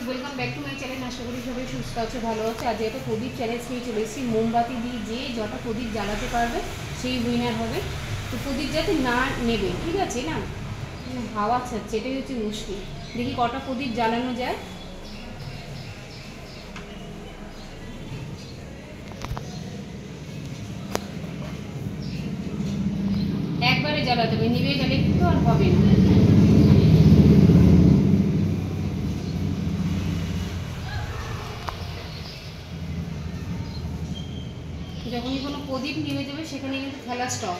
Welcome back to my channel. আশা করি সবাই সুস্থ আছে, ভালো আছে। আজ একটা প্রদীপ চ্যালেঞ্জ নিয়ে চলে এসেছি। মোমবাতি দিয়ে যে যটা প্রদীপ জ্বালাতে পারবে সেই উইনার হবে। তো প্রদীপ যাতে না নেবে, ঠিক আছে না? হাওয়া ছাড়ছে, এটাই হচ্ছে মুশকিল। দেখি কটা প্রদীপ জ্বালানো যায়। একবারে জ্বালাতে হবে, নিভে গেলে কিন্তু আর হবে না। যখনই কোনো প্রদীপ নিভে যাবে সেখানে কিন্তু খেলা স্টপ।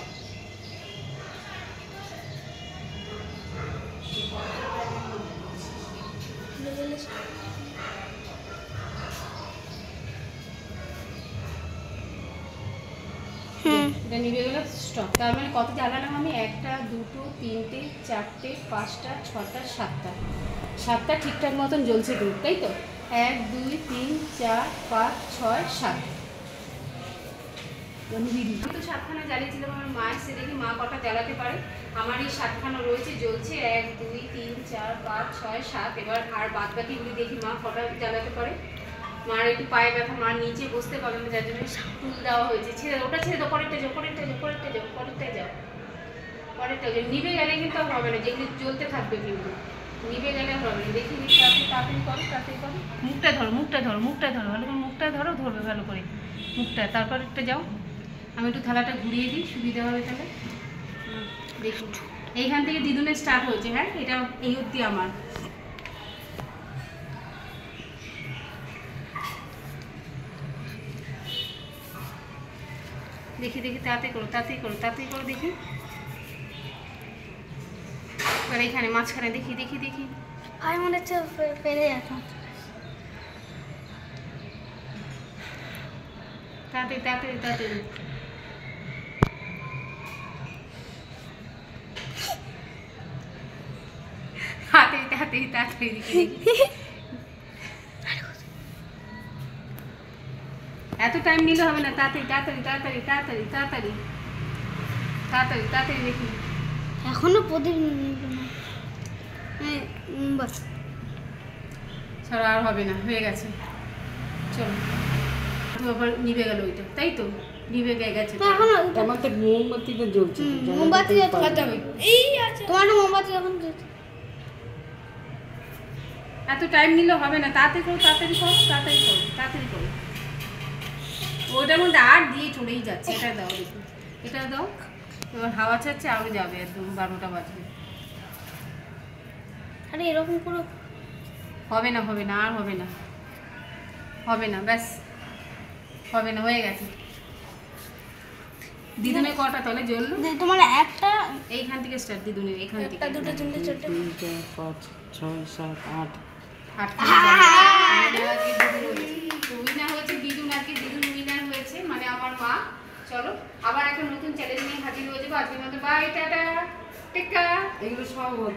এটা নিভে গেলে স্টপ। তার মানে কত জ্বালালাম আমি? 1টা 2টো 3টে 4টে 5টা 6টা 7টা ঠিকঠাক মতন জ্বলছে কিন্তু, তাই তো? 1 2 3 4 5 6 7। আমি তো 7খানা জ্বালিয়েছিলাম। আমার মা এসে দেখি মা কটা জ্বালাতে পারে। আমার এই 7খানা রয়েছে, জ্বলছে 1 2 3 4 5 6 7। এবার আর বাদ বাকিগুলি দেখি মা কটা জ্বালাতে পারে। মার একটু পায়ে ব্যথা, মা নিচে বসতে পারবে না, যার জন্য টুল দেওয়া হয়েছে। ওটা ছেড়ে দাও, পরেরটা যাও। নিভে গেলে কিন্তু আর হবে না, যেগুলি জ্বলতে থাকবে কিন্তু নিভে গেলে হবে না। দেখি তাড়াতাড়ি করো। মুখটা ধরো ভালো করে, মুখটা ধরবে ভালো করে মুখটা। তারপর একটা যাও, আমি একটু থালাটা ঘুরিয়ে দিই, সুবিধা হবে তাহলে। দেখি এইখান থেকে দিদুনের স্টার্ট হয়েছে। হ্যাঁ, এটা এই অবধি আমার। দেখি তাড়াতাড়ি করো দেখি। এবার এইখানে মাঝখানে দেখি আর মনে হচ্ছে পেরে যাচ্ছে। তাড়াতাড়ি দেখি। এত টাইম নিলে হবে না, তাড়াতাড়ি দেখি। এখনো প্রদীপ বাস ছাড়া আর হবে না, হয়ে গেছে। চলো, আবার নিভে গেল ওইটা, তাই তো? নিভে গেছে। আমার তো মোমবাতিটা জ্বলছে। মোমবাতি এই আছে তোমার মোমবাতি যখন জ্বলছে। এত টাইম নিলে হবে না, তাড়াতাড়ি করো। ওইটার মধ্যে আর দিয়ে চলেই যাচ্ছে। এটা দাও দেখি, এটা দাও। এবার হাওয়া ছাড়ছে, আরও যাবে, একদম 12টা বাজবে। আরে এরকম করে হবে না, আর হবে না, ব্যাস হবে না, হয়ে গেছে। দিদুনের কটা তলে জ্বললো? তোমার একটা এইখান থেকে স্টার্ট, দিদুনের এখান থেকে 1 2 3 4 5 6 7 8 উইনার হয়েছে দিদুন। আজকে দিদুন উইনার হয়েছে, মানে আমার মা। চলো আবার একটা নতুন চ্যালেঞ্জ নিয়ে হাজির হয়ে যাবো। আজকের মতো বাই, টাটা, টেক্কা। এগুলো সব হতো।